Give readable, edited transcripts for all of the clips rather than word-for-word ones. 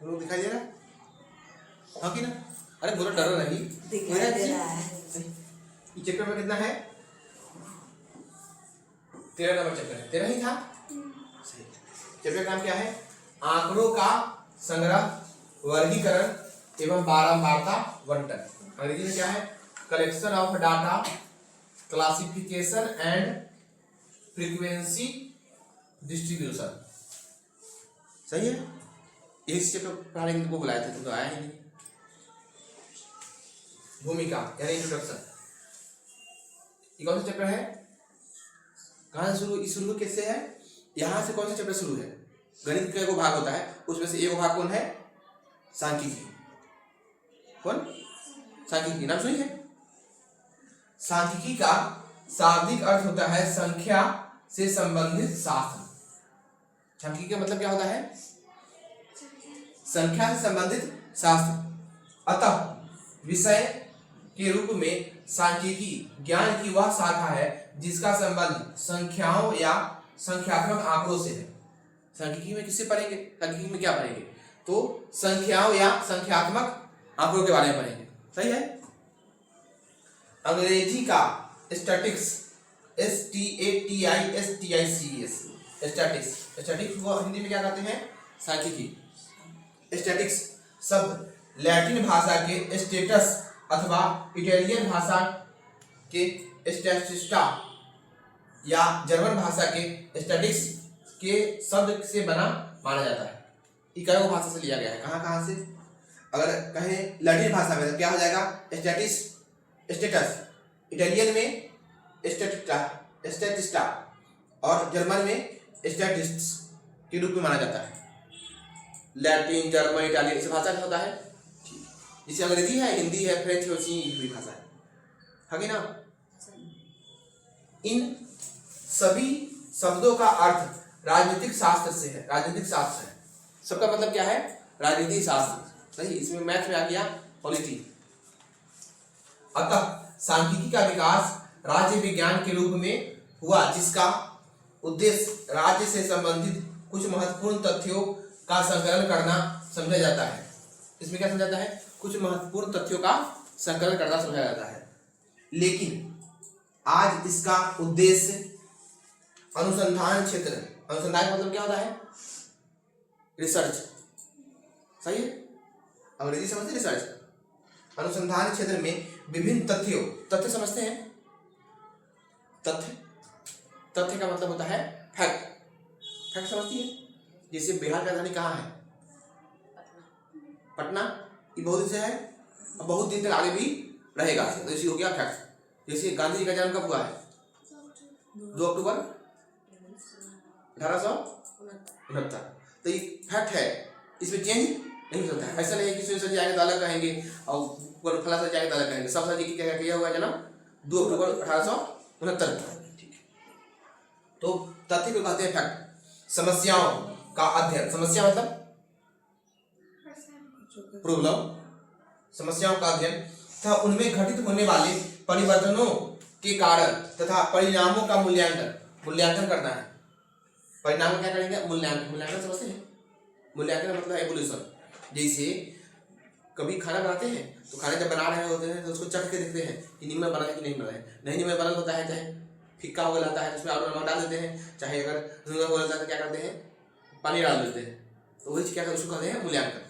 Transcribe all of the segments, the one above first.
तुम लोग दिखाई दे रहा है? हाँ कि ना? अरे बोलो डरो नहीं, दिखाई दे रहा है। ये चैप्टर में कितना है? 13 नंबर चैप्टर है। 13 ही था। सही। चैप्टर का नाम क्या है? आंकड़ों का संग्रह, वर्गीकरण एवं बारंबारता बंटन। अंग्रेजी में क्या है? Collection of data, classification and frequency distribution. सही है। इस चैप्टर पढ़ाने के लिए तुमको बुलाए थे, तुम तो आया ही नहीं। भूमिका यानी इंट्रोडक्शन। ये कौन सा चैप्टर है? कहाँ से शुरू? शुरू कैसे है? यहाँ से कौन सा चैप्टर शुरू है? गणित का एक भाग होता है, उसमें से एक भाग कौन है? सांख्यिकी। कौन? सांख्यिकी नाम सुनी है? सांख्यिकी का शाब्दिक अर्थ होता है संख्या से संबंधित शास्त्र। सांख्यिकी का मतलब क्या होता है? संख्या से संबंधित शास्त्र। अतः विषय के रूप में सांख्यिकी ज्ञान की वह शाखा है जिसका संबंध संख्याओं या संख्यात्मक आंकड़ों से है। सांख्यिकी में किससे पढ़ेंगे? सांख्यिकी में क्या पढ़ेंगे? तो संख्याओं या संख्यात्मक आंकड़ों के बारे में पढ़ेंगे। सही है। अंग्रेजी का स्टैटिक्स, STATISTICS, स्टैटिक्स को हिंदी में क्या कहते हैं? सांख्यिकी। स्टैटिक्स शब्द लैटिन भाषा के स्टेटस अथवा इटालियन भाषा के स्टैटिस्टा या जर्मन भाषा के स्टैटिक्स के शब्द से बना माना जाता है। इकाई भाषा से लिया गया है। कहाँ से? अगर कहें लैटिन भाषा में तो क्या हो जाएगा? स्टैटिस, स्टेटस। इटालियन में स्टैटिस्टा और जर्मन में स्टैटिस्ट्स के रूप में माना जाता है। लैटिन, जर्मन, इटालियन इस भाषा का होता है। जैसे अंग्रेजी है, हिंदी है, फ्रेंच है, उसी भी भाषा है कि ना? इन सभी शब्दों का अर्थ राजनीतिक शास्त्र से है। राजनीतिक शास्त्र है। सबका मतलब क्या है? राजनीतिक शास्त्र। सही। इसमें मैथ में आ गया पॉलिटी। अतः सांख्यिकी का विकास राज्य विज्ञान के रूप में हुआ जिसका उद्देश्य राज्य से संबंधित कुछ महत्वपूर्ण तथ्यों का संकलन करना समझा जाता है। इसमें क्या समझा जाता है? कुछ महत्वपूर्ण तथ्यों का संकलन करना समझा जाता है। लेकिन आज इसका उद्देश्य अनुसंधान क्षेत्र, अनुसंधान मतलब क्या होता है? रिसर्च। सही है। अंग्रेजी समझते? रिसर्च। अनुसंधान क्षेत्र में विभिन्न तथ्यों, तथ्य समझते हैं? तथ्य का मतलब होता है फैक्ट। फैक्ट समझती है? जैसे बिहार की राजधानी कहाँ है? पटना। ये बहुत दिन से है और बहुत दिन तक आगे भी रहेगा। तो इसी हो गया फैक्ट। जैसे गांधी जी का जन्म कब हुआ है? 2 अक्टूबर 1869। तो ये फैक्ट है, इसमें चेंज नहीं होता है। ऐसा नहीं है कि सर जी आगे तो अलग कहेंगे और फला सर जी आगे तो अलग कहेंगे। सब सर जी की क्या किया हुआ जन्म 2 अक्टूबर 1869। तो तथ्य को कहते हैं फैक्ट। समस्याओं का अध्ययन, समस्या मतलब प्रॉब्लम, समस्याओं का अध्ययन तथा उनमें घटित होने वाले परिवर्तनों के कारण तथा परिणामों का मूल्यांकन करना है। परिणाम क्या करेंगे? मूल्यांकन समझते हैं? मूल्यांकन मतलब एवोल्यूशन। जैसे कभी खाना बनाते हैं तो खाना जब बना रहे होते हैं तो उसको चख के देखते हैं कि निम्न बना है कि नहीं बना है। नहीं निम्न बना होता है, चाहे फिक्का हो जाता है, उसमें और नमक डाल देते हैं, चाहे अगर धुआं हो जाता है तो क्या करते हैं? पानी डाल देते हैं। तो वही क्या उसको कहते हैं? मूल्यांकन।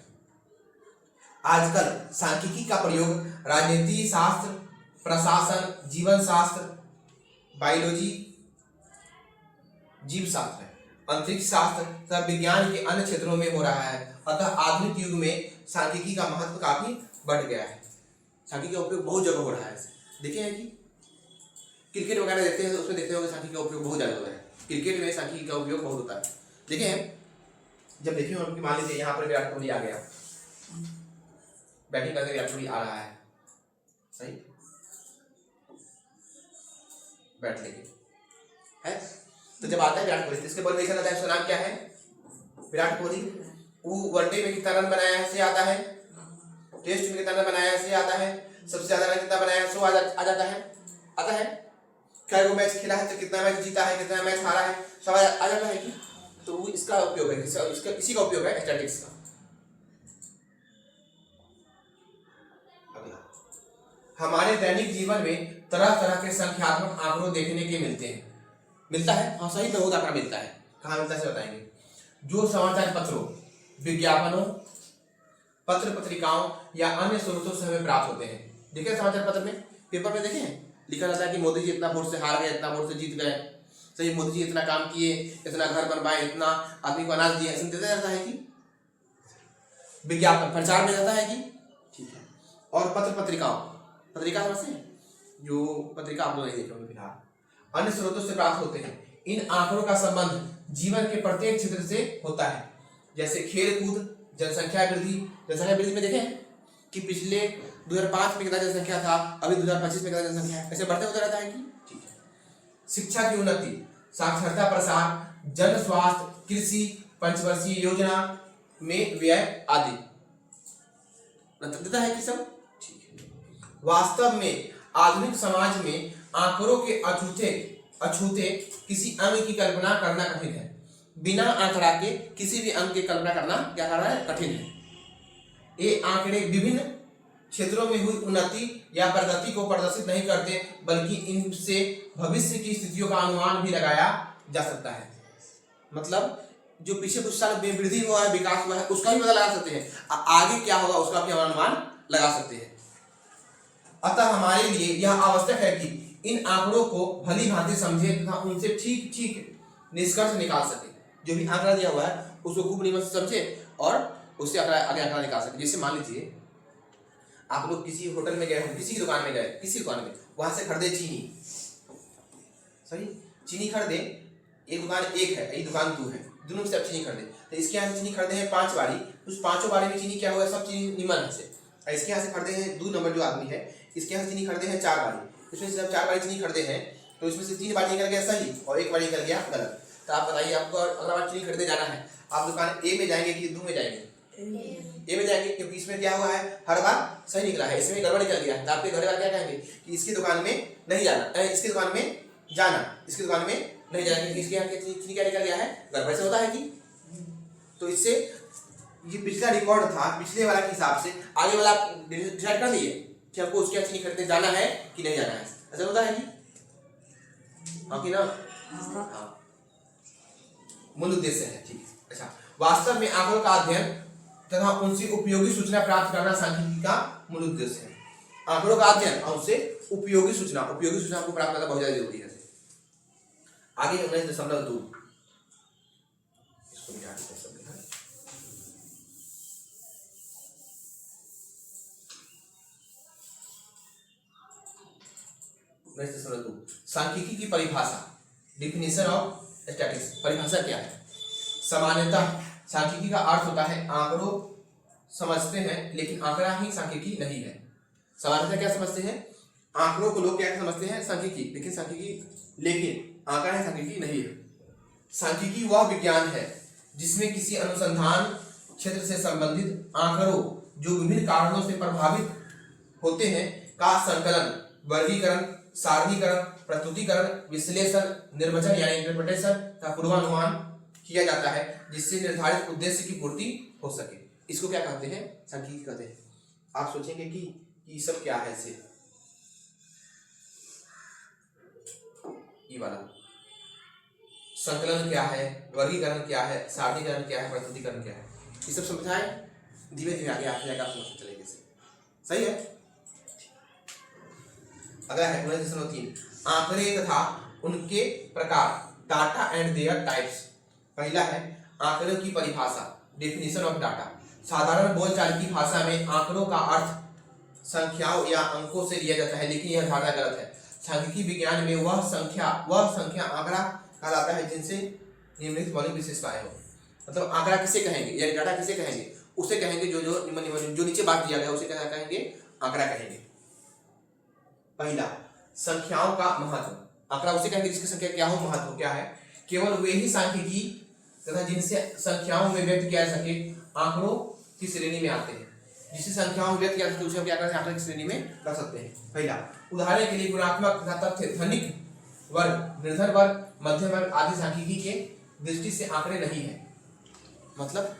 आजकल सांख्यिकी का प्रयोग राजनीति शास्त्र, प्रशासन, जीवन शास्त्र, बायोलॉजी, जीव शास्त्र, अंतरिक्ष शास्त्र तथा विज्ञान के अन्य क्षेत्रों में हो रहा है। अतः आधुनिक युग में सांख्यिकी का महत्व काफी बढ़ गया है। सांख्यिकी का उपयोग बहुत जगह हो रहा है। देखे हैं कि क्रिकेट वगैरह देखते हैं तो उसमें देखते हो सांख्यिकी का उपयोग बहुत ज्यादा होता है। क्रिकेट में सांख्यिकी का उपयोग बहुत होता है। देखे हैं जब देखिए उनकी मान लीजिए यहाँ पर विराट कोहली आ गया, बैटिंग करके विराट कोहली आ रहा है। सही। बैट लेके है तो जब आता है विराट कोहली, इसके बॉल में आता है, उसका नाम क्या है? विराट कोहली। वो वनडे में कितना रन बनाया है से आता है, टेस्ट में कितना रन बनाया है से आता है, सबसे ज्यादा रन कितना बनाया है सो आ जाता है। आता है कई मैच खेला है तो कितना मैच जीता है, कितना मैच हारा है, सब आ जाता है कि। तो वो इसका उपयोग है, इसका इसी का उपयोग है स्टैटिस्टिक्स का। हमारे दैनिक जीवन में तरह तरह के संख्यात्मक आंकड़ों देखने के मिलते हैं। मिलता है, हाँ सही, बहुत आंकड़ा मिलता है। कहाँ मिलता है से बताएंगे। जो समाचार पत्रों, विज्ञापनों, पत्र पत्रिकाओं या अन्य स्रोतों से हमें प्राप्त होते हैं। देखे समाचार पत्र में, पेपर में देखे लिखा रहता है कि मोदी जी इतना वोट से हार गए, इतना वोट से जीत गए, सही, मोदी जी इतना काम किए, इतना घर बनवाए, इतना आदमी को अनाज दिया, ऐसा देता जाता है कि विज्ञापन प्रचार में जाता है कि, ठीक है। और पत्र पत्रिकाओं, पत्रिका समझते हैं, जो पत्रिका आप लोग नहीं देख रहे होंगे फिलहाल, अन्य स्रोतों से प्राप्त होते हैं। इन आंकड़ों का संबंध जीवन के प्रत्येक क्षेत्र से होता है, जैसे खेल कूद, जनसंख्या वृद्धि। जनसंख्या वृद्धि में देखें कि पिछले 2005 में कितना जनसंख्या था, अभी 2025 में कितना जनसंख्या है, ऐसे बढ़ते होता रहता है कि, ठीक है। शिक्षा की उन्नति, साक्षरता प्रसार, जन स्वास्थ्य, कृषि, पंचवर्षीय योजना में व्यय आदि देता है कि सब, ठीक है। वास्तव में आधुनिक समाज में आंकड़ों के अछूते किसी अंग की कल्पना करना कठिन है। बिना आंकड़ा के किसी भी अंग की कल्पना करना क्या कर रहा है, कठिन है। ये आंकड़े विभिन्न क्षेत्रों में हुई उन्नति या प्रगति को प्रदर्शित नहीं करते, बल्कि इनसे भविष्य की स्थितियों का अनुमान भी लगाया जा सकता है। मतलब जो पीछे कुछ साल में वृद्धि हुआ है, विकास हुआ है, उसका भी पता लगा सकते हैं, आगे क्या होगा उसका भी हम अनुमान लगा सकते हैं। अतः हमारे लिए यह आवश्यक है कि इन आंकड़ों को भली भांति समझे तथा उनसे ठीक ठीक निष्कर्ष निकाल सके। जो भी आंकड़ा दिया हुआ है उसको खूब निमन से समझे और उससे आगे आंकड़ा निकाल सके। जैसे मान लीजिए आप लोग किसी होटल में गए हो, किसी दुकान में गए, किसी दुकान में, वहां से खरीदे चीनी, सही, चीनी खरीदे, एक दुकान एक है, एक दुकान दो है, दोनों में से आप चीनी खरीदे, तो इसके यहाँ से चीनी खरीदे हैं 5 बारी, उस 5 बारी में चीनी क्या हुआ, सब चीनी निमन है से। इसके यहाँ से खरीदे हैं 2 नंबर जो आदमी है, इसके यहाँ से चीनी खरीदे हैं 4 बारी, इसमें से जब 4 बारी चीनी खरीदे हैं तो इसमें से 3 बारी निकल गया सही और 1 बारी निकल गया गलत। तो आप बताइए, आपको अगला बार चीनी खरीदे जाना है, आप दुकान ए में जाएंगे कि 2 में जाएंगे? ए में जाएंगे, क्योंकि इसमें क्या हुआ है, हर बार सही निकला है, इसमें गड़बड़ निकल गया है। तो आपके घर वाले क्या कहेंगे कि इसकी दुकान में नहीं जाना, इसकी दुकान में जाना, इसकी दुकान में नहीं जाना, क्योंकि इसके यहाँ चीनी क्या निकल गया है, गड़बड़ से होता है कि। तो इससे ये पिछला रिकॉर्ड था, पिछले वाला के हिसाब से आगे वाला आप डिसाइड कर लिए कि आपको उसके यहाँ चीनी खरीदने जाना है कि नहीं जाना है, ऐसा होता है कि, हाँ कि ना? हाँ, मूल उद्देश्य है, ठीक है। अच्छा, वास्तव में आंकड़ों का अध्ययन तथा उनसे उपयोगी सूचना प्राप्त करना सांख्यिकी का मूल उद्देश्य है। आंकड़ों का अध्ययन और उनसे उपयोगी सूचना को प्राप्त करना बहुत ज्यादा जरूरी है। आगे 19.2 इसको मिटा देते हैं सब लिखा। 19.2 सांख्यिकी की परिभाषा, डिफिनेशन ऑफ स्टैटिस्टिक्स। परिभाषा क्या है? सामान्यतः सांख्यिकी का अर्थ होता है आंकड़ों समझते हैं लेकिन आंकड़ा ही सांख्यिकी नहीं है। सामान्यतः क्या समझते हैं? आंकड़ों को लोग क्या समझते हैं? सांख्यिकी, लेकिन आंकड़ा ही सांख्यिकी नहीं है। सांख्यिकी वह विज्ञान है जिसमें किसी अनुसंधान क्षेत्र से संबंधित आंकड़ों जो विभिन्न कारणों से प्रभावित होते हैं का संकलन, वर्गीकरण, सारणीकरण, प्रस्तुतिकरण, विश्लेषण, निर्वचन यानी इंटरप्रिटेशन का पूर्वानुमान किया जाता है जिससे निर्धारित उद्देश्य की पूर्ति हो सके। इसको क्या कहते हैं? सांख्यिकी कहते हैं। आप सोचेंगे कि ये सब क्या है? इसे ये वाला संकलन क्या है, वर्गीकरण क्या है, सारणीकरण क्या है, प्रस्तुतिकरण क्या है, ये सब समझाएं, धीरे धीरे आगे आप समझते चलेंगे। सही है। अगला है 19.3 आंकड़े तथा उनके प्रकार, डाटा एंड देयर टाइप्स। पहला है आंकड़ों की परिभाषा, डेफिनेशन ऑफ डाटा। साधारण बोलचाल की भाषा में आंकड़ों का अर्थ संख्याओं या अंकों से लिया जाता है, लेकिन यह धारणा गलत है। सांख्यिकी विज्ञान में वह संख्या आंकड़ा कहलाता है जिनसे निम्नलिखित मौलिक विशेषताएं हो। मतलब आंकड़ा किसे कहेंगे या डाटा किसे कहेंगे? उसे कहेंगे जो नीचे बात दिया गया उसे क्या कहेंगे? आंकड़ा कहेंगे। पहला, संख्याओं का महत्व। आंकड़ा उसे कहेंगे जिसकी संख्या क्या हो, महत्व क्या है। केवल वे ही सांख्यिकी तथा जिनसे संख्याओं में व्यक्त किया जा सके आंकड़ों की श्रेणी में आते हैं। जिसे संख्याओं में व्यक्त किया जाता है उसे हम क्या करते हैं? आंकड़े की श्रेणी में रख सकते हैं। पहला, उदाहरण के लिए गुणात्मक तथा तथ्य, धनिक वर्ग, निर्धन वर्ग, मध्यम वर्ग आदि सांख्यिकी के दृष्टि से आंकड़े नहीं है। मतलब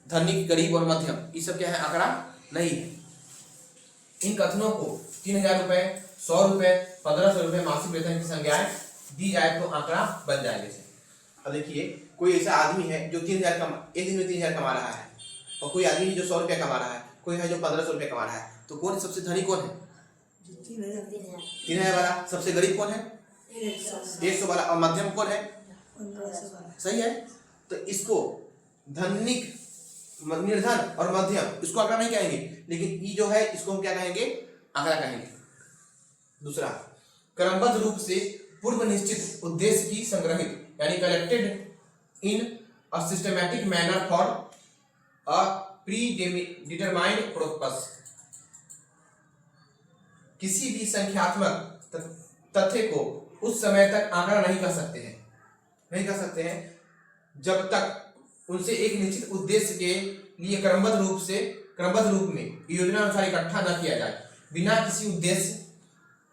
धनिक, गरीब और मध्यम ये सब क्या है? आंकड़ा नहीं है। इन कथनों को 3000 रुपए, 100 रुपए, 1500 रुपए मासिक वेतन की संज्ञाएं दी जाए तो आंकड़ा बन जाएगा। अब देखिए कोई ऐसा आदमी है जो 3000 एक दिन में 3000 कमा रहा है, और कोई आदमी है जो 100 रुपया कमा रहा है, कोई है जो 1500 रुपया कमा रहा है, तो कौन सबसे धनी कौन है? 3000 वाला। सबसे गरीब कौन है? 100 वाला। और मध्यम कौन है? 1500 वाला। सही है। तो इसको धनिक, निर्धन और मध्यम इसको आंकड़ा नहीं कहेंगे, लेकिन ये जो है इसको हम क्या कहेंगे? आंकड़ा कहेंगे। दूसरा, क्रमबद्ध रूप से पूर्व निश्चित उद्देश्य की संग्रहित, यानी collected in a systematic manner for a predetermined purpose. किसी भी संख्यात्मक तथ्य को उस समय तक आंकड़ा नहीं कर सकते हैं जब तक उनसे एक निश्चित उद्देश्य के लिए क्रमबद्ध रूप में योजना अनुसार इकट्ठा न किया जाए। बिना किसी उद्देश्य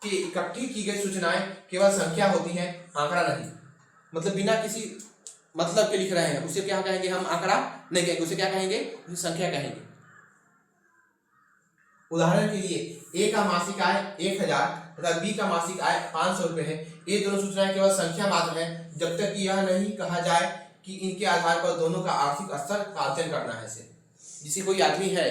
के इकट्ठी की गई सूचनाएं केवल संख्या होती हैं, आंकड़ा नहीं। मतलब बिना किसी मतलब के लिख रहे हैं, उसे क्या कहेंगे? हम आंकड़ा नहीं कहेंगे, उसे क्या कहेंगे? उसे संख्या कहेंगे। उदाहरण के लिए ए का मासिक आय 1000 तथा बी का मासिक आय 500 रुपए है। ये दोनों सूचनाएं केवल संख्या मात्र है, जब तक कि यह नहीं कहा जाए कि इनके आधार पर दोनों का आर्थिक स्तर का अध्ययन करना है। जैसे कोई आदमी है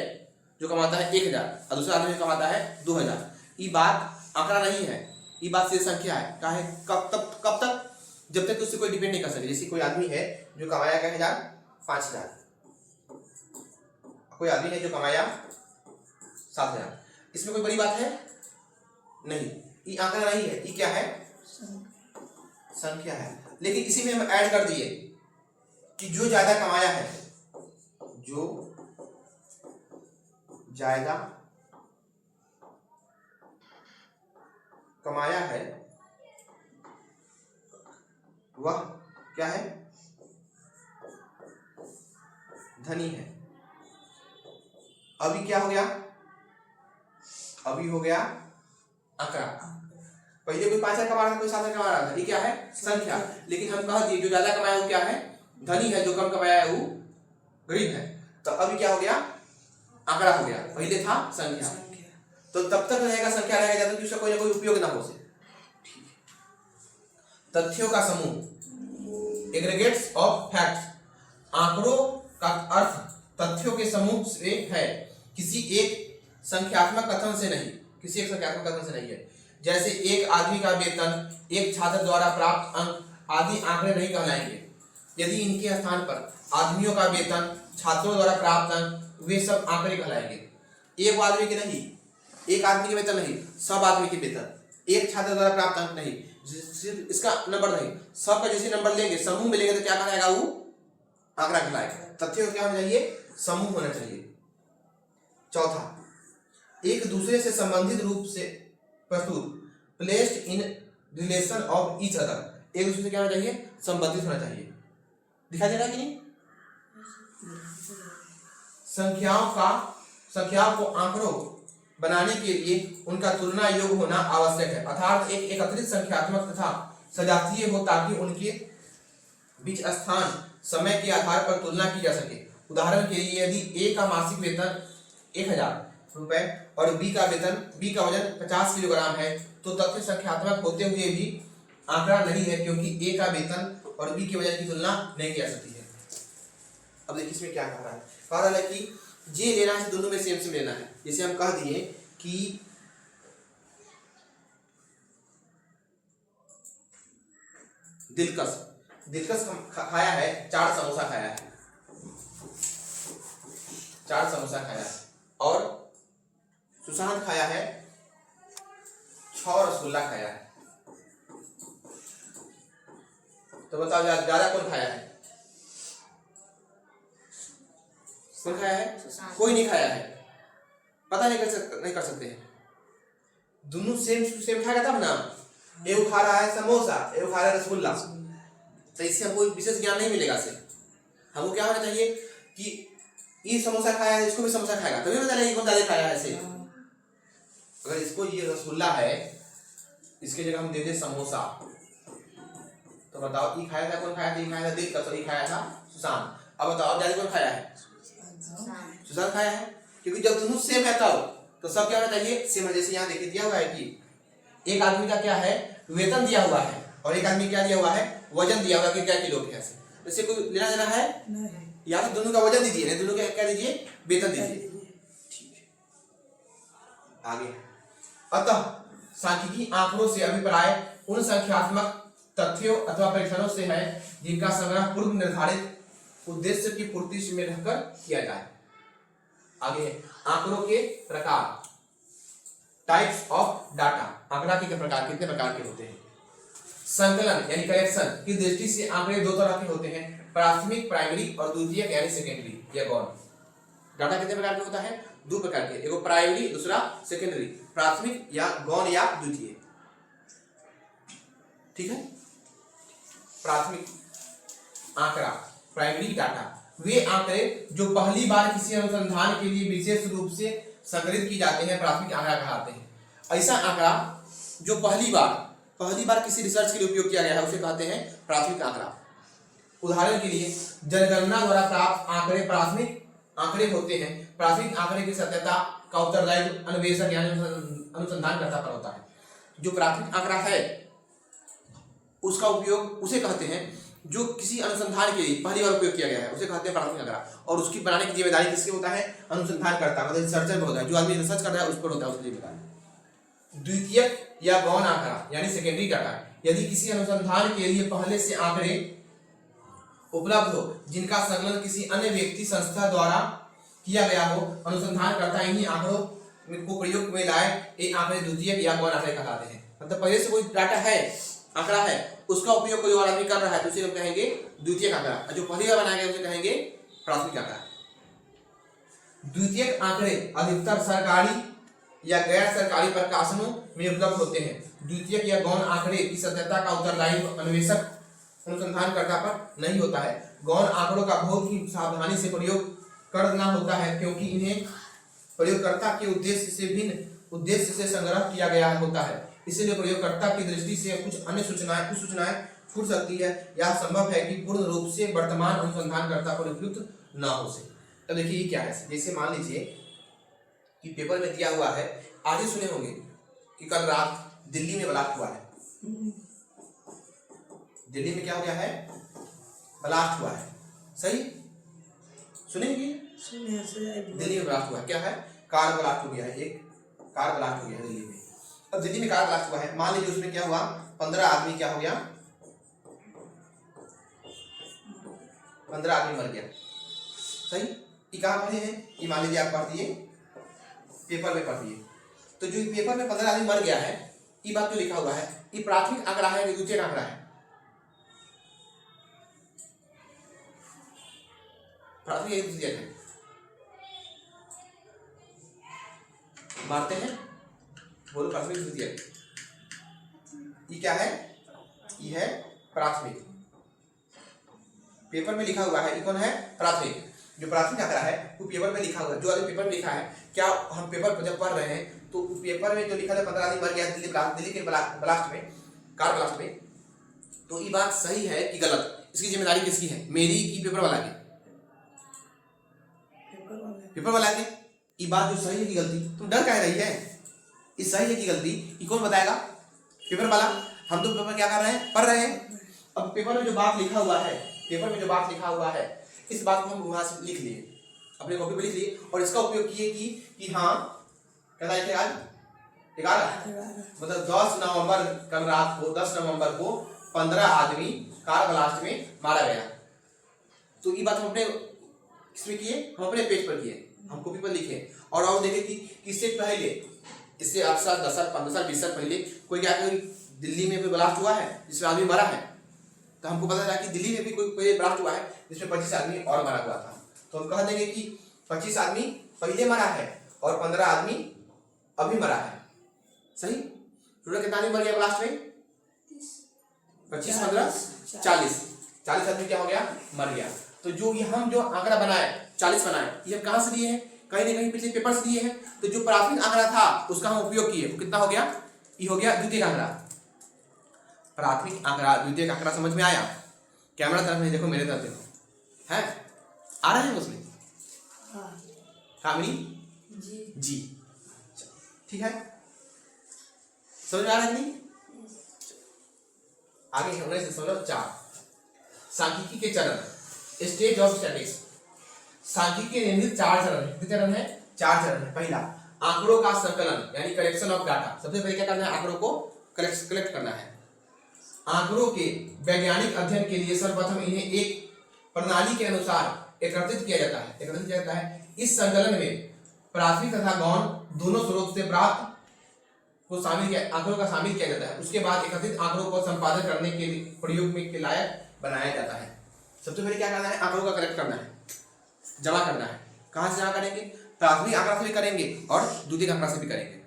जो कमाता है 1000 और दूसरा आदमी कमाता है 2000, ये बात आंकड़ा नहीं है, ये बात सिर्फ संख्या है। क्या है? कब तक? जब तक उससे कोई डिपेंड नहीं कर सके। जैसे कोई आदमी है जो कमाया 5000, कोई आदमी है जो कमाया 7000, इसमें कोई बड़ी बात है नहीं, ये आंकड़ा नहीं है, ये क्या है? संख्या है। लेकिन इसी में हम ऐड कर दिए कि जो ज्यादा कमाया है, जो ज्यादा कमाया है वह क्या है? धनी है। अभी क्या हो गया? अभी हो गया आंकड़ा। पहले कोई 5000 कमा रहा था, कोई 7000 कमा रहा था, ये क्या है? संख्या। लेकिन हम कह दिए जो ज्यादा कमाया वो क्या है? धनी है, जो कम कमाया है वो गरीब है। तो अभी क्या हो गया? आंकड़ा हो गया। पहले था संख्या। तो तब तक रहेगा संख्या, रहेगा जब तक उसका कोई ना कोई उपयोग ना हो से। तथ्यों का समूह, एग्रीगेट्स ऑफ फैक्ट्स। आंकड़ों का अर्थ तथ्यों के समूह से है, किसी एक संख्यात्मक कथन से नहीं है। जैसे एक आदमी का वेतन, एक छात्र द्वारा प्राप्त अंक आदि आंकड़े नहीं कहलाएंगे। यदि इनके स्थान पर आदमियों का वेतन, छात्रों द्वारा प्राप्त अंक, वे सब आंकड़े कहलाएंगे। एक आदमी के नहीं, एक आदमी के वेतन नहीं, सब आदमी के वेतन, एक छात्र द्वारा प्राप्त अंक नहीं, सिर्फ इसका नंबर नहीं, सबका जैसे नंबर लेंगे, समूह में लेंगे तो क्या कहलाएगा? वो आंकड़ा कहलाएगा। तथ्य क्या होना चाहिए? समूह होना चाहिए। चौथा, एक दूसरे से संबंधित रूप से प्रस्तुत, placed in relation of each other. एक दूसरे से क्या होना चाहिए? संबंधित होना चाहिए। दिखाई दे रहा है कि नहीं? संख्याओं को आंकड़ों बनाने के लिए उनका तुलना योग्य होना आवश्यक है, अर्थात एक एकत्रित संख्यात्मक तथा सजातीय हो, ताकि उनके बीच स्थान समय के आधार पर तुलना की जा सके। उदाहरण के लिए यदि ए का मासिक वेतन 1000 रुपए और बी का वजन 50 किलोग्राम है, तो तथ्य संख्यात्मक होते हुए भी आंकड़ा नहीं है, क्योंकि ए का वेतन और बी के वजन की तुलना नहीं की जा सकती है। अब देखिए इसमें क्या कह रहा है? कह रहा है कि जे लेना है, दोनों में सेम लेना है। जैसे हम कह दिए कि दिलकश खाया है, 4 समोसा खाया है, 4 समोसा खाया है, और सुशांत खाया है 6 रसगुल्ला खाया है। तो बताओ ज्यादा कौन खाया है? कौन खाया है? कोई नहीं खाया है। पता नहीं कर सकते हैं। दोनों सेम खाएगा तब ना। ये खा रहा है समोसा, ये खा रहा है रसगुल्ला, तो इससे हमको विशेष ज्ञान नहीं मिलेगा। से हमको क्या होना चाहिए कि ये समोसा खाया है, इसको भी समोसा खाएगा, तभी पता नहीं कौन ज्यादा खाया है। ऐसे अगर इसको ये रसगुल्ला है, इसके जगह हम दे दे समोसा, तो बताओ ये खाया था, कौन खाया था? ये खाया था दिलकश, और ये खाया था सुशांत। अब बताओ ज्यादा कौन खाया है? सुशांत खाया है, क्योंकि जब दोनों सेम है तब तो सब क्या होना चाहिए सेम। जैसे यहाँ देखिए दिया हुआ है कि एक आदमी का क्या है वेतन दिया हुआ है और एक आदमी क्या दिया हुआ है वजन दिया हुआ है कि क्या किलो के ऐसे। इससे कोई लेना देना है नहीं, या तो दोनों का वजन दीजिए नहीं दोनों का क्या दीजिए वेतन दीजिए। ठीक है आगे। अतः सांख्यिकी आंकड़ों से अभिप्राय उन संख्यात्मक तथ्यों अथवा परीक्षणों से है जिनका संग्रह पूर्व निर्धारित उद्देश्य की पूर्ति में रहकर किया जाए। आगे है आंकड़ों के प्रकार, टाइप्स ऑफ डाटा। आंकड़ा के प्रकार कितने प्रकार के होते हैं। संकलन यानी कलेक्शन की दृष्टि से आंकड़े दो तरह के होते हैं, प्राथमिक प्राइमरी और द्वितीयक यानी सेकेंडरी या गौण। डाटा कितने प्रकार के होता है दो प्रकार के, एक प्राइमरी दूसरा सेकेंडरी, प्राथमिक या गौण या द्वितीय। ठीक है। प्राथमिक आंकड़ा प्राइमरी डाटा वे आंकड़े जो पहली बार किसी अनुसंधान के लिए विशेष रूप से संग्रहित की जाते हैं प्राथमिक आंकड़ा कहलाते हैं। ऐसा आंकड़ा जो पहली बार किसी रिसर्च के लिए उपयोग किया गया है उसे कहते हैं प्राथमिक आंकड़ा। उदाहरण के लिए जनगणना द्वारा प्राप्त आंकड़े प्राथमिक आंकड़े होते हैं। प्राथमिक आंकड़े की सत्यता का उत्तरदायित्व अन्वेषक यानी अनुसंधानकर्ता पर होता है। जो प्राथमिक आंकड़ा है उसका उपयोग उसे कहते हैं जो किसी अनुसंधान के लिए पहली बार उपयोग किया गया है उसे कहते हैं प्राथमिक आंकड़ा। और उसकी बनाने की जिम्मेदारी किसकी होता है अनुसंधानकर्ता मतलब रिसर्चर पर होता है, जो आदमी रिसर्च कर रहा है उस पर होता है उसकी जिम्मेदारी। द्वितीयक या गौण आंकड़ा यानी सेकेंडरी डाटा यदि किसी अनुसंधान के लिए पहले से आंकड़े उपलब्ध हो जिनका संकलन किसी अन्य व्यक्ति संस्था द्वारा किया गया हो, अनुसंधानकर्ता इन्हीं आंकड़ों को प्रयोग में लाए ये आंकड़े द्वितीयक या गौण आंकड़े कहलाते हैं। मतलब पहले से कोई डाटा है आंकड़ा है उसका उपयोग कोई और आदमी कर रहा है तो उसे हम कहेंगे द्वितीयक आंकड़ा, और जो पहली बार बनाया गया उसे कहेंगे प्राथमिक आंकड़ा। द्वितीयक आंकड़े अधिकतर सरकारी या गैर सरकारी प्रकाशनों में उपलब्ध होते हैं। द्वितीयक या गौण आंकड़े की सत्यता का उत्तरदायित्व अन्वेषक अनुसंधानकर्ता पर नहीं होता है। गौण आंकड़ों का बहुत ही सावधानी से प्रयोग करना होता है क्योंकि इन्हें प्रयोगकर्ता के उद्देश्य से भिन्न उद्देश्य से संग्रह किया गया होता है। इसलिए प्रयोगकर्ता की दृष्टि से कुछ अन्य सूचनाएं छूट सकती है या संभव है कि पूर्ण रूप से वर्तमान अनुसंधानकर्ता पर उपयुक्त न हो सके। तो देखिए ये क्या है, जैसे मान लीजिए कि पेपर में दिया हुआ है, आज ही सुने होंगे कि कल रात दिल्ली में ब्लास्ट हुआ है। दिल्ली में क्या हो गया है ब्लास्ट हुआ है, सही सुनेंगे दिल्ली में ब्लास्ट हुआ है। क्या है कार ब्लास्ट हो गया है, एक कार ब्लास्ट हो गया है दिल्ली में। अब दिल्ली में कार ब्लास्ट हुआ है, मान लीजिए उसमें क्या हुआ 15 आदमी क्या हो गया 15 आदमी मर गया, सही। ये कहाँ पढ़े हैं, ये मान लीजिए आप पढ़ दिए पेपर में पढ़ दिए। तो जो पेपर में 15 आदमी मर गया है ये बात जो लिखा हुआ है ये प्राथमिक आंकड़ा है या द्वितीयक आंकड़ा है। प्राथमिक या द्वितीयक है, मारते हैं बोलो प्राथमिक द्वितीयक। ये क्या है ये है प्राथमिक, पेपर में लिखा हुआ है ये कौन है प्राथमिक। जो प्राथमिक आंकड़ा है वो पेपर में लिखा हुआ है, जो आदमी पेपर में लिखा है क्या हम पेपर पर जब पढ़ रहे हैं तो पेपर में जो लिखा था 15 आदमी मर गया दिल्ली के ब्लास्ट में कार ब्लास्ट में, तो ये बात सही है कि गलत, इसकी जिम्मेदारी किसकी है मेरी की पेपर वाला की पेपर वाला के। ये बात जो सही है कि गलती तुम डर कह रही है, ये सही है कि गलती ये कौन बताएगा पेपर वाला। हम तो पेपर क्या कर रहे हैं पढ़ रहे हैं। अब पेपर में जो बात लिखा हुआ है पेपर में जो बात लिखा हुआ है इस बात को हम वहां से लिख लिए अपने कॉपी पे लिख लिए और इसका उपयोग किए कि हाँ क्या तारीख है आज 11 मतलब 10 नवंबर कल रात को 10 नवंबर को 15 आदमी कार ब्लास्ट में मारा गया। तो ये बात हम अपने किसमें किए हम अपने पेज पर किए, हम कॉपी पर लिखे और देखे कि इससे पहले इससे 8 साल 10 साल 15 साल 20 साल पहले कोई क्या कोई दिल्ली में कोई ब्लास्ट हुआ है जिसमें आदमी मरा है। तो हमको पता चला कि दिल्ली में भी कोई ब्लास्ट हुआ है जिसमें 25 आदमी और मरा हुआ था। तो हम कह देंगे कि 25 आदमी पहले मरा है और 15 आदमी अभी मरा है, सही। टोटल कितना आदमी मर गया ब्लास्ट में 25 15 40 आदमी क्या हो गया मर गया। तो जो ये हम जो आंकड़ा बनाए 40 बनाए ये हम कहाँ से लिए हैं कहीं ना कहीं पिछले पेपर से लिए हैं। तो जो प्राथमिक आंकड़ा था उसका हम उपयोग किए वो कितना हो गया ये हो गया द्वितीयक आंकड़ा। प्राथमिक आंकड़ा द्वितीयक आंकड़ा समझ में आया। कैमरा तरफ नहीं देखो मेरे तरफ देखो है आ रहे हैं उसमें कामिनी जी ठीक है, समझ में आ रहा है नहीं? आगे है 19.4 सांख्यिकी के चरण, स्टेज ऑफ स्टैटिस्टिक्स। सांख्यिकी के निम्नलिखित 4 चरण है। कितने चरण है? 4 चरण है। पहला, आंकड़ों का संकलन यानी कलेक्शन ऑफ डाटा। सबसे पहले क्या करना है? आंकड़ों को कलेक्ट करना है। आंकड़ों के वैज्ञानिक अध्ययन के लिए सर्वप्रथम इन्हें एक प्रणाली के अनुसार एकत्रित किया जाता है। इस संकलन में प्राथमिक तथा गौण दोनों स्रोत से प्राप्त को आंकड़ों का शामिल किया जाता है। उसके बाद एकत्रित आंकड़ों को संपादन करने के लिए प्रयोग में के लायक बनाया जाता है। सबसे पहले क्या करना है? आंकड़ों का कलेक्ट करना है, जमा करना है। कहां से जमा करेंगे? प्राथमिक आंकड़ा से भी करेंगे और द्वितीयक आंकड़ा से भी करेंगे।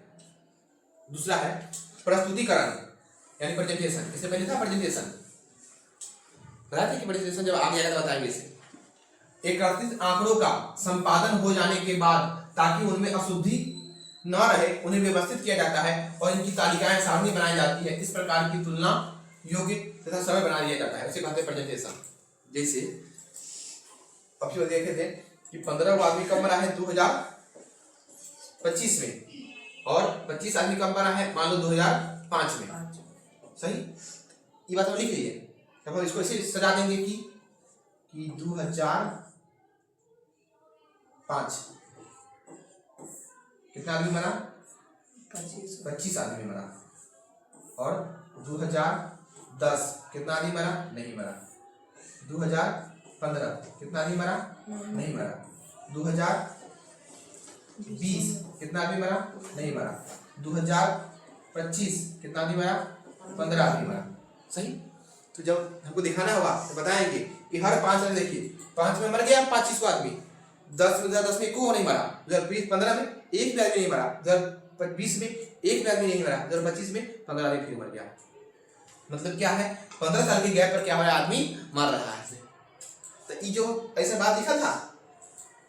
दूसरा है प्रस्तुतिकरण यानी प्रेजेंटेशन। इससे पहले था प्रेजेंटेशन, बताते कि प्रेजेंटेशन जब आगे आएगा तो बताएंगे इसे। एकत्रित आंकड़ों का संपादन हो जाने के बाद ताकि उनमें अशुद्धि न रहे उन्हें व्यवस्थित किया जाता है और इनकी तालिकाएं सारणी बनाई जाती है। इस प्रकार की तुलना योग्य तथा सरल बना दिया जाता है, उसे कहते हैं प्रेजेंटेशन। जैसे अभी देखे थे कि 15 आदमी कब मरा है 2025 में और 25 आदमी कब मरा है मान लो 2005 में। सही, ये बात हम लिख ली है। तब हम इसको ऐसे सजा देंगे कि 2005 कितना आदमी मरा? 25 आदमी मरा। और 2010 कितना आदमी मरा? नहीं मरा। 2015 कितना आदमी मरा? नहीं मरा। 2020 कितना आदमी मरा? नहीं मरा। 2025 कितना आदमी मरा? 15 आदमी मरा। सही, तो जब हमको दिखाना होगा तो बताएंगे कि हर 5 में देखिए 5 में मर गया 25 आदमी, 10 में एक को नहीं मरा, 2015 में एक भी आदमी नहीं मरा, 2020 में एक भी आदमी नहीं मरा, 2025 में 15 आदमी फिर मर गया। मतलब क्या है? 15 साल के गैप पर क्या हमारा आदमी मर रहा है। तो ये जो ऐसा बात लिखा था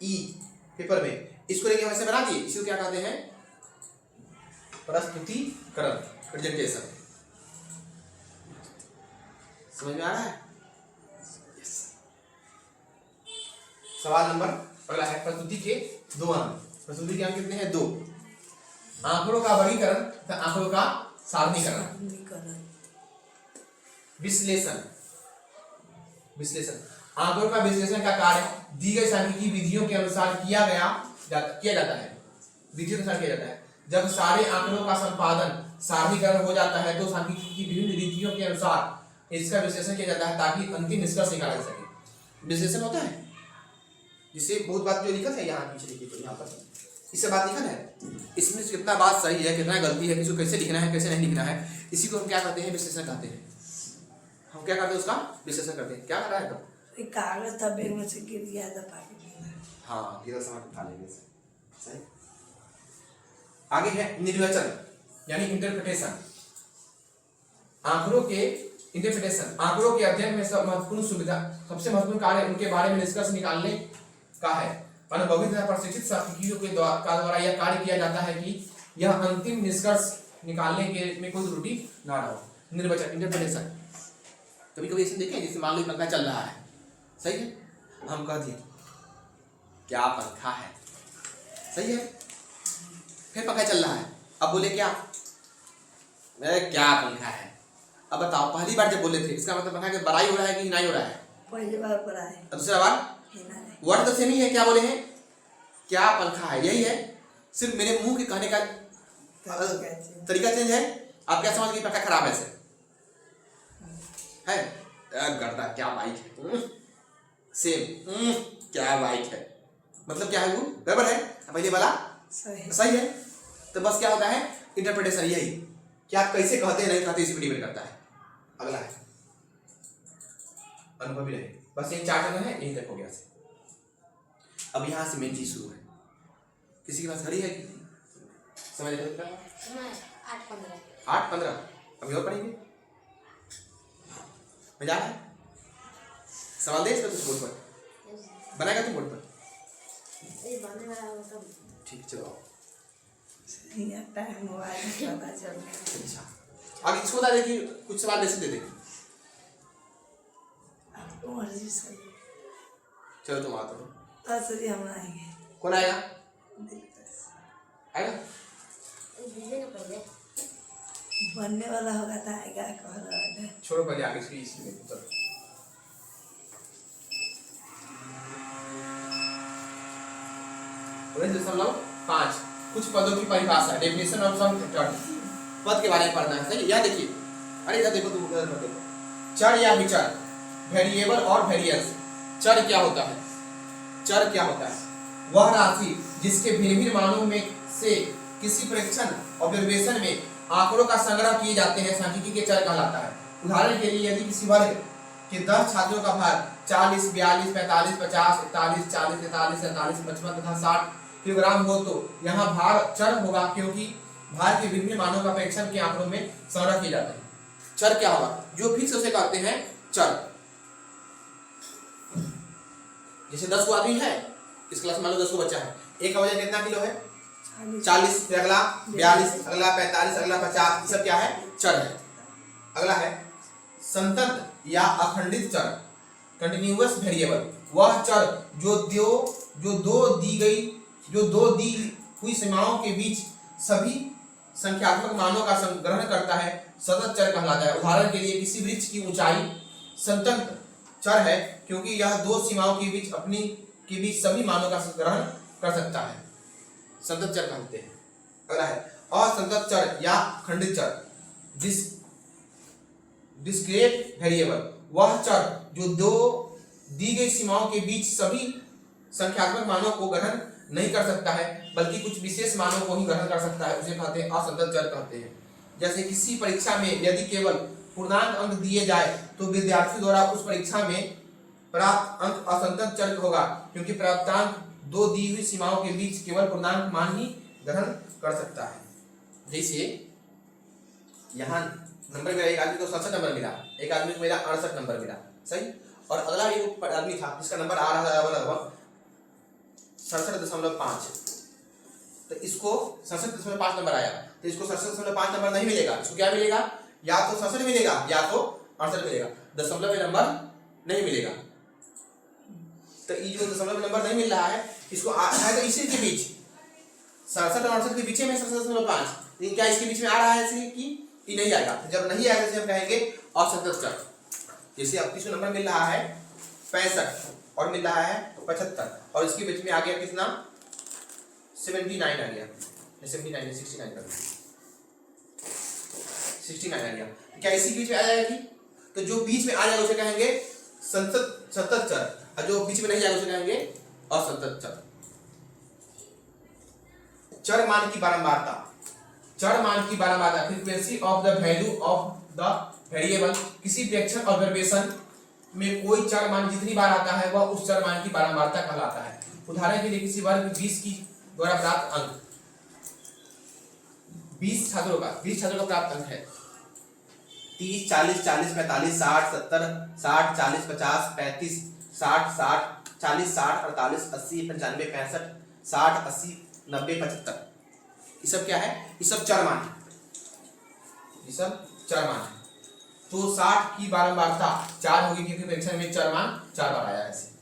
ई पेपर में, इसको लेके हम ऐसे बना दिए। इसको क्या कहते हैं? प्रस्तुतिकरण, प्रेजेंटेशन। समझ में आ रहा है? yes. सवाल नंबर अगला है प्रस्तुति के 2 अंक। प्रस्तुति के अंक कितने हैं? 2। आंकड़ों का वर्गीकरण तथा आंकड़ों का सारणीकरण। विश्लेषण आंकड़ों का विश्लेषण का कार्य दी गई सांख्यिकी विधियों के अनुसार किया जाता है। विधियों के अनुसार किया जाता है। जब सारे आंकड़ों का संपादन सारणीकरण हो जाता है तो सांख्यिकी की विभिन्न रीतियों के अनुसार इसका विश्लेषण किया जाता है ताकि अंतिम निष्कर्ष निकाला जा सके। विश्लेषण होता है जिसे बहुत बात जो लिखा है यहाँ पीछे लिखी, तो यहाँ पर इससे बात लिखा है, इसमें कितना बात सही है कितना गलती है, किसको कैसे लिखना है कैसे नहीं लिखना है, इसी को हम क्या कहते हैं? विश्लेषण कहते हैं। हम क्या करते हैं? उसका विश्लेषण करते हैं। क्या कर रहा है? तो एक कागज था बैग में से गिर गया था पानी। हाँ, गिरा सामान उठा लेंगे। सही। आगे है निर्वचन यानी इंटरप्रिटेशन। आंकड़ों के इंटरप्रिटेशन आंकड़ों के अध्ययन में सबसे महत्वपूर्ण कार्य उनके बारे में निष्कर्ष निकालने का है। अनुभवी तथा प्रशिक्षित सांख्यिकियों के द्वारा यह कार्य किया जाता है कि यह अंतिम निष्कर्ष निकालने के में कोई त्रुटि ना हो। निर्वचन इंटरप्रिटेशन। कभी कभी ऐसे देखें जैसे मान लो पंखा चल रहा है, सही है, हम कह दिए क्या पंखा है, सही है, फिर पंखा चल रहा है, अब बोले क्या पंखा है। अब बताओ पहली बार जब बोले थे इसका मतलब पंखा की बड़ाई हो रहा है कि हिनाई हो रहा है? पहली बार पढ़ा है। दूसरा बार वर्ड तो सेम ही है। क्या बोले हैं? क्या पंखा है, यही है, सिर्फ मेरे मुंह के कहने का तरीका चेंज है। आप क्या समझ गए? पंखा खराब है गर्दा क्या बाइक है, सेम क्या बाइक है, मतलब क्या है? वो बराबर है, पहले वाला सही है। तो बस क्या होता है? इंटरप्रिटेशन यही कि आप कैसे कहते हैं नहीं कहते इसी पर डिपेंड करता है। अगला है अनुभवी रहे। बस ये 4 चरण है, यही तक हो गया। अब यहाँ से मेन चीज शुरू है। किसी के पास घड़ी है? समझ रहे? 8:15 अभी और पढ़ेंगे। मजा है? सवाल दे इसका कुछ बोर्ड पर बनाएगा तू बोर्ड पर? ठीक, चलो टाइम मोबाइल में पता चल गया। अच्छा, आगे इसको बता दे कि कुछ सवाल ऐसे दे दे। आपको मर्जी सही। चलो तुम आओ। तो हम आएंगे। कौन आएगा? बनने वाला होगा तो आएगा कह रहा है। छोड़ो पहले आगे इसकी इसमें चलो। दशमलव 5 कुछ पदों की परिभाषा डेफिनेशन ऑफ सम पद के बारे में पढ़ना है। सही, यह देखिए, अरे इधर देखो, तुम उधर मत देखो। चर या विचर, वेरिएबल और वेरिएंस। चर क्या होता है? चर क्या होता है? वह राशि जिसके भिन्न भिन्न मानों में से किसी परीक्षण ऑब्जर्वेशन में आंकड़ों का संग्रह किए जाते हैं, सांख्यिकी के चर कहलाता है। उदाहरण के लिए यदि किसी वर्ग के 10 छात्रों का भार 40, 42, 45, 50, 41, 40, 43, 47, 55 तथा 60 किलोग्राम हो तो यहाँ भार चर होगा, क्योंकि भार के विभिन्न मानों का परीक्षण के आंकड़ों में संग्रह किए जाते हैं। चर क्या होगा? जो फिक्स उसे कहते हैं चर। जैसे 10 को आदमी है, इस क्लास में मान लो 10 को बच्चा है, एक का वजन कितना किलो है? 40, फिर अगला 42, अगला 45, अगला 50, ये सब क्या है? चर है। अगला है संतत या अखंडित चर, कंटिन्यूअस वेरिएबल। वह चर जो दो दी हुई सीमाओं के बीच सभी संख्यात्मक मानों का संग्रहण करता है, सतत चर कहलाता है। उदाहरण के लिए किसी वृक्ष की ऊंचाई संतत चर है, क्योंकि यह दो सीमाओं के बीच सभी मानों का संग्रहण कर सकता है, संतत चर कहते हैं। अगला है असंतत चर या खंडित चर, डिस्क्रीट वेरिएबल। वह चर जो दो दी गई सीमाओं के बीच सभी संख्यात्मक मानों को ग्रहण नहीं कर सकता है, बल्कि कुछ विशेष मानों को ही ग्रहण कर सकता है, उसे कहते हैं असंतत चर कहते हैं। जैसे किसी परीक्षा में यदि केवल पूर्णांक अंक दिए जाए तो विद्यार्थी द्वारा उस परीक्षा में प्राप्त अंक असंतत चर होगा, क्योंकि प्राप्तांक दो दी हुई सीमाओं के बीच केवल पूर्णांक मान ही ग्रहण कर सकता है। जैसे यहाँ नंबर मेरा एक आदमी को 67 नंबर मिला, एक आदमी को मेरा 68 नंबर मिला, सही। और अगला एक आदमी था जिसका नंबर आ रहा था लगभग 67.5, तो इसको 67.5 नंबर आया, तो इसको 67.5 नंबर नहीं मिलेगा, इसको क्या मिलेगा? या तो 67 मिलेगा या तो 68 मिलेगा, दशमलव में नंबर नहीं मिलेगा। तो ये जो दशमलव में नंबर नहीं मिल रहा है, इसको आएगा इसी के बीच, 67 और 68 के बीच में 67.5, लेकिन क्या इसके बीच में आ रहा है ऐसे कि ये नहीं आएगा? जब नहीं आएगा तो हम कहेंगे असंतत चर। जैसे अब इसको नंबर मिल रहा है 65 और मिल रहा है 75, और इसके बीच में आ गया कितना? 79 आ गया, 69 69 आ गया, क्या इसी बीच में आ जाएगा कि? तो जो बीच में आ जाएगा उसे कहेंगे सतत चर, और जो बीच में नहीं जाएगा उसे कहेंगे असंतत चर। चर मान की बारंबारता, चर मान की बारंबारता, frequency of the value of the variable. किसी प्रेक्षण ऑब्जर्वेशन में कोई चर मान जितनी बार आता है वह उस चर मान की बारंबारता कहलाता है। उदाहरण के लिए किसी वर्ग 20 की द्वारा प्राप्त अंक 20 छात्रों का प्राप्त अंक है 30, 40, 40, 45, 60, 70, 60, 40, 50, 35, 60, 60, 40, 60, 48, 80, 95, 65, 60, 80, 90, 75। ये सब क्या है? ये सब चर मान है, ये सब चर मान है। तो 60 की बारंबारता 4 होगी, क्योंकि परीक्षा में चर मान 4 बार आया है। ऐसे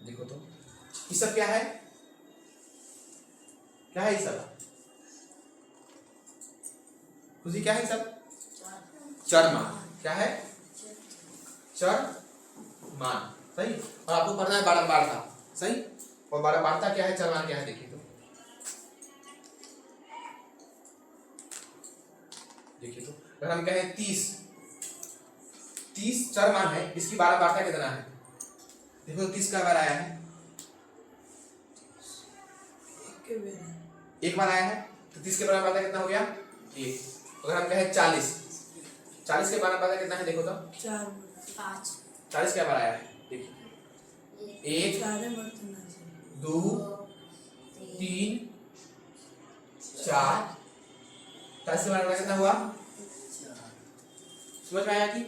देखो तो ये सब क्या है? क्या है ये सब? खुशी क्या है सब? चर मान। क्या है? चर मान, सही। और आपको पढ़ना है बारंबारता, सही। और बारंबारता क्या है, चर मान क्या है, देखिए तो अगर हम कहें 30 चर मान है, इसकी बारंबारता कितना है? देखो 30 का बार आया है, एक बार आया है, तो 30 के बारंबारता कितना हो गया? 1। अगर हम कहें 40 के बारंबारता कितना है? देखो तो 5 40 क्या बार आया है? देखिए 1, 2, 3, 4, 40 के बारंबारता कितना हुआ? समझ में आया कि?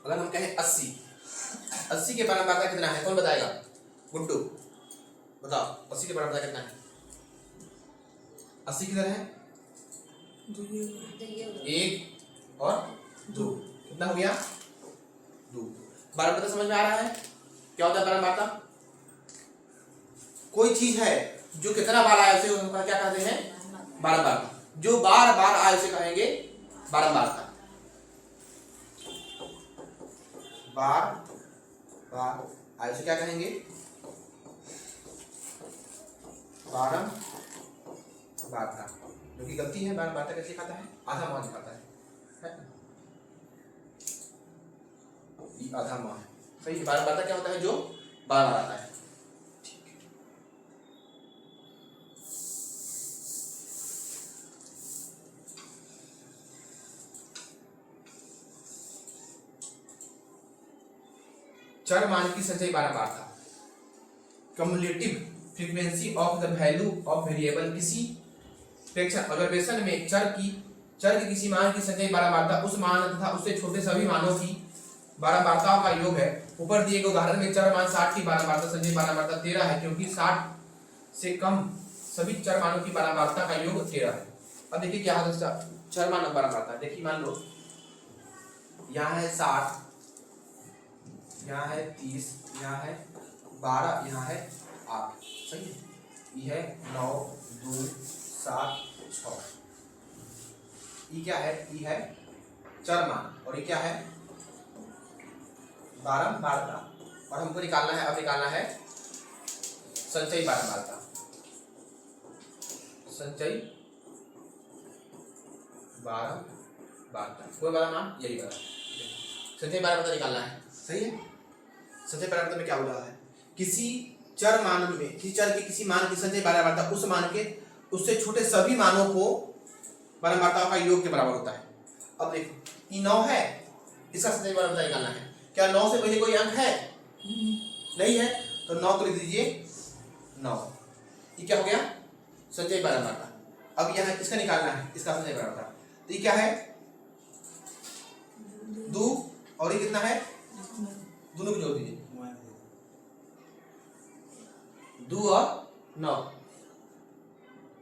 अगर हम कहें 80 के बारंबारता कितना है? कौन बताएगा? गुड्डू बताओ, 80 के बारंबारता कितना है? 80 किधर है? एक और दो, कितना हो गया? दो। बारंबारता समझ में आ रहा है? क्या होता है बारंबारता? कोई चीज है जो कितना बार आए उसे उनका क्या कहते हैं? बारंबारता। जो बार बार आए उसे कहेंगे बारंबारता। बार बार आए उसे क्या कहेंगे? बारंबारता। जो कि गलती है, बारंबारता कैसे खाता है? आधा मान दिखाता है ना? ये आधा मान है, सही। बारंबारता क्या होता है? जो बार बार आता है। चर मान की संचयी बारंबारता। Cumulative frequency of the value of variable. किसी प्रेक्षण ऑब्जर्वेशन में चर के किसी मान की संचयी बारंबारता उस मान तथा उससे छोटे सभी मानों की बारंबारताओं का योग है। ऊपर दिए गए उदाहरण में चर मान 60 की बारंबारता संचयी बारंबारता 13 है, क्योंकि 60 से कम सभी चर मानों की बारंबारता का योग 13 है। अब देखिए क्या होता है चर मान बारंबारता। देखिए मान लो यहाँ है 60, यहाँ है 30, यहाँ है 12, यहाँ है 8, सही है। ये है 9, 2, 7, 6। ये क्या है? ये है चर मान और ये क्या है? बारंबारता। और हमको निकालना है, अब निकालना है संचयी बारंबारता। संचयी बारंबारता कोई वाला मान यही वाला संचयी बारंबारता निकालना है, सही है। संचयी बारंबारता में क्या हो रहा है? किसी चर मान में किसी चर के किसी मान की संचयी बारंबारता उस मान के उससे छोटे सभी मानों को बारंबारताओं का योग के बराबर होता है। अब देखो ये 9 है, इसका संचयी बारंबारता निकालना है। क्या 9 से पहले कोई अंक है? नहीं है, तो 9 को लिख दीजिए 9। ये क्या हो गया? संचयी बारंबारता। अब यहाँ इसका निकालना है, इसका संचयी बारंबारता। तो ये क्या है? 2 और ये कितना है? दोनों को जोड़ दीजिए, 2 और 9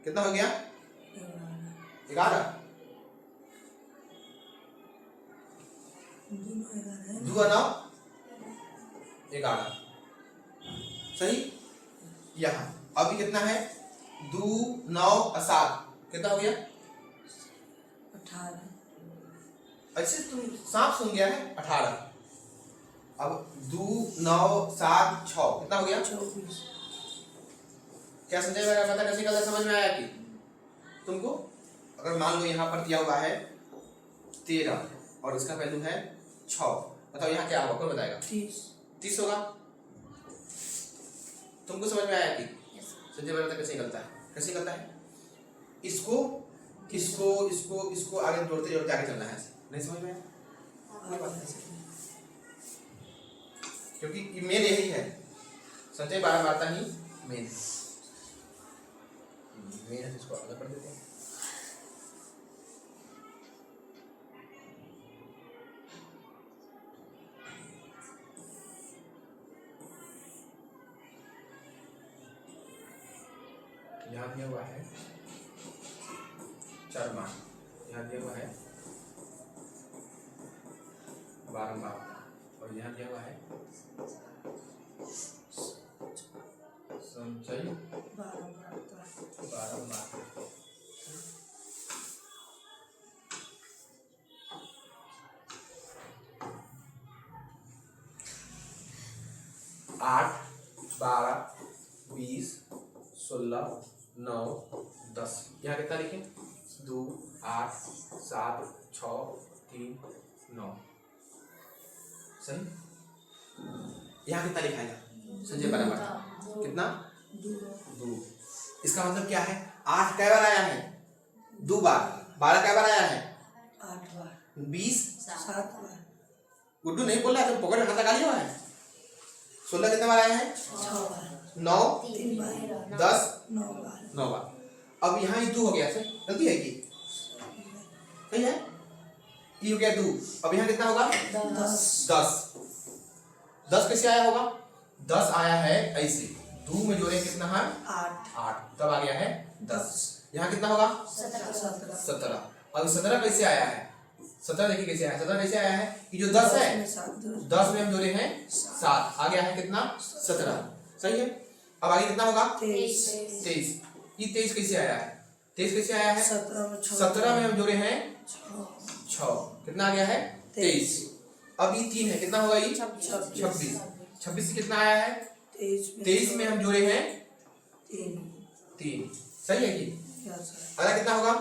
कितना हो गया? 11। 2 और 9 11, सही। यहाँ अभी कितना है? 2, 9 और 7 कितना हो गया? 18। ऐसे तुम सांप सुन गया है 18। अब 2, 9, 7, 6 कितना हो गया? 24। क्या समझ में आया? कैसे गलत समझ में आया कि तुमको? अगर मान लो यहाँ पर दिया हुआ है 13 और इसका वैल्यू है 6, बताओ यहाँ क्या होगा? कौन बताएगा? 30 होगा। तुमको समझ में आया कि संजय बारंबारता कैसे निकलता है? कैसे निकलता है? इसको इसको इसको इसको आगे जोड़ते जोड़ते आगे चलना है। नहीं समझ में आया? क्योंकि मेन यही है, संचयी बारंबारता ही मेन है। इसको अलग कर देते हैं। यहाँ दिया हुआ है चर मान, यहाँ दिया हुआ है बारंबारता और यहाँ दिया हुआ है संचयी बारंबारता। 8, 12, 20, 16, 9, 10। यहाँ कितना लिखें? 2, 8, 7, 6, 3, 9, सही। यहाँ कितना लिखा है? संचयी बारंबारता कितना? 2। इसका मतलब क्या है? 8 कै बार आया है? 2 बार। 12 कै बार आया है? 8 बार। 20 7 बार। गुड्डू नहीं बोल रहा है, तुम पकड़ खाता गाली हुआ है। 16 कितने बार आया है? 6 बार। 9 3 बार। 10 9 बार। 9 बार। अब यहाँ ये 2 हो गया, सही गलती है कि सही है? ये हो गया 2। अब यहाँ कितना होगा? 10। 10 कैसे आया होगा? 10 आया है ऐसे, 2 में जोड़े कितना है? 8। तब आ गया है 10। यहाँ कितना होगा? 17। 17। अब 17 कैसे आया है? 17 देखिए कैसे आया है। 17 कैसे आया है? ये जो 10 है, 10 में हम जोड़े हैं 7, आ गया है कितना? 17। सही है। अब आगे कितना होगा? 23। ये 23 कैसे आया है? 23 कैसे आया है? 17 में हम जोड़े हैं 6, कितना आ गया है? 23। अब ये 3 है, कितना होगा ये? 26। 26 से कितना आया है? 23 में हम जोड़े हैं 3। सही है कि? अगला कितना होगा?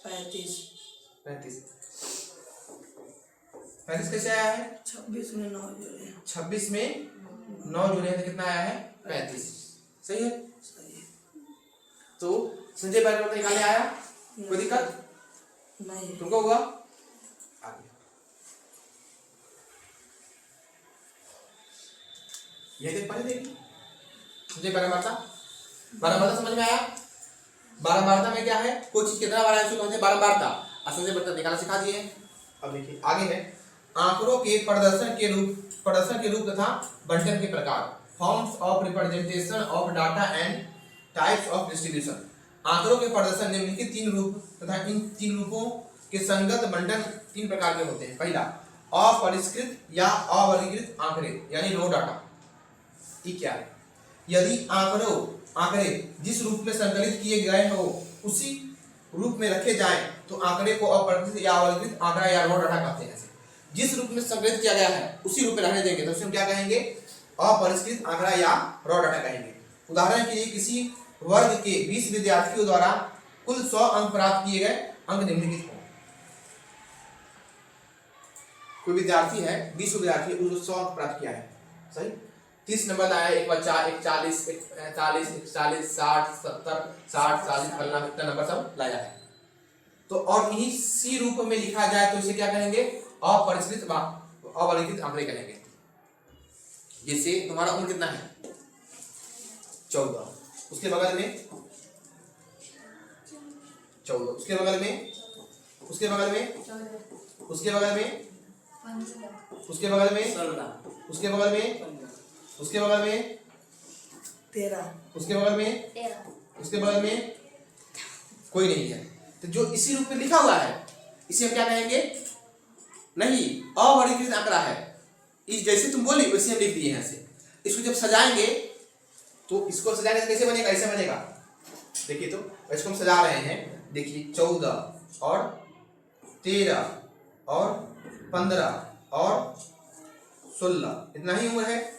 35 कैसे आया है? 26 में 9 जोड़े हैं। 26 में 9 जोड़े हैं तो कितना आया है? 35। सही है। तो संजय परिवर्तन निकालने आया, कोई दिक्कत नहीं। तुमको हुआ? आगे ये देख पढ़े देखिए संजय बारंबारता समझ में आया? बारंबारता में क्या है? कोई चीज कितना बार आंसर कौन बारंबारता संजय परिवर्तन निकालना सिखा दिए। अब देखिए आगे है आंकड़ों के प्रदर्शन के रूप तथा बंटन के प्रकार, forms of representation of data and types of distribution. आंकड़ों के प्रदर्शन निम्नलिखित 3 रूप तथा इन 3 रूपों के संगत बंटन 3 प्रकार के होते हैं। पहला, अपरिष्कृत या अवर्गीकृत आंकड़े यानी रो डाटा। ये क्या है? यदि आंकड़े जिस रूप में संकलित किए गए हो उसी रूप में रखे जाएं तो आंकड़े को अपरिष्कृत या अवर्गीकृत आंकड़ा या रो डाटा कहते हैं। जिस रूप में संकलित किया गया है उसी रूप में रहने देंगे तो उसे हम क्या कहेंगे? अपरिष्कृत आंकड़ा या रॉ डाटा कहेंगे। उदाहरण के लिए किसी वर्ग के 20 विद्यार्थियों द्वारा कुल 100 अंक प्राप्त किए गए, अंक निम्नलिखित हों। कोई विद्यार्थी है, 20 विद्यार्थी, उसने 100 अंक प्राप्त किया है, सही। 30 नंबर लाया एक बच्चा, 40, 60, 70, 60, 40 फलना इतना नंबर सब लाया है। तो और इन्हीं सी रूप में लिखा जाए तो इसे क्या कहेंगे? अपरिष्कृत अवर्गीकृत आंकड़े कहेंगे। जैसे तुम्हारा उम्र कितना है? 14, उसके बगल में 14, उसके बगल में 14, उसके बगल में 15, उसके बगल में उसके बगल में 16, उसके बगल में 15, उसके बगल में 13, उसके बगल में 13, उसके बगल में कोई नहीं है। तो जो इसी रूप में लिखा हुआ है इसे हम क्या कहेंगे? नहीं, अवर्गीकृत आंकड़ा है। इस जैसे तुम बोली वैसे हम लिख दिए हैं ऐसे। इसको जब सजाएंगे तो इसको सजाने से कैसे बनेगा? ऐसे बनेगा। देखिए तो इसको हम सजा रहे हैं। देखिए 14 और 13 और 15 और 16 इतना ही उम्र है।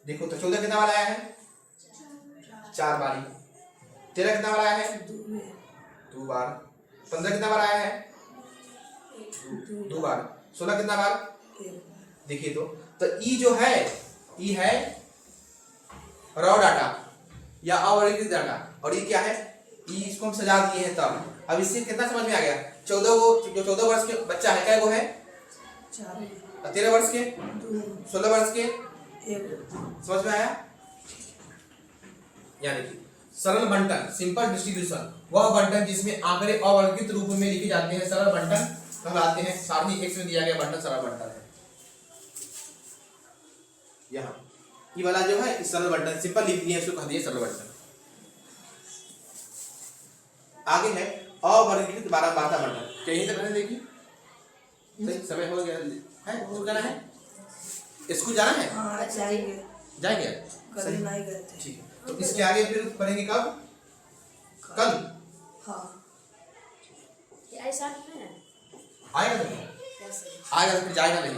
देखो तो 14 कितना वाला आया है? 4 बारी। 13 कितना वाला आया है? 2 बार। 15 कितना बार आया है? 2 बार। 16 कितना बार? देखिए तो ई जो है ई है रॉ डाटा या अवर्गीकृत डाटा, और ये क्या है? ई इसको हम सजा दिए हैं। तब अब इससे कितना समझ में आ गया? 14 वर्ष के बच्चा है, क्या वो है? 4। 13 वर्ष के, 16 वर्ष के, समझ में आया? यानी कि सरल बंटन, सिंपल डिस्ट्रीब्यूशन, वह बंटन जिसमें आंकड़े अवर्गीकृत रूप में लिखे जाते हैं सरल बंटन कहलाते हैं। सारणी X में दिया गया बंटन सरल बंटन है। यहाँ ये वाला जो है सरल बंटन, सिंपल लिख दिए इसको कह दिए सरल बंटन। आगे है अवर्गीकृत बारंबारता बंटन। क्या यही तक रहने देखिए? सही समय हो गया है। स्कूल जाना है? स्कूल जाना है? हाँ जाएंगे। जाएंगे? कल नहीं गए थे। ठीक है। तो इसके आगे फिर पढ़ेंगे कब? कल। हाँ आएगा तो फिर जाएगा नहीं।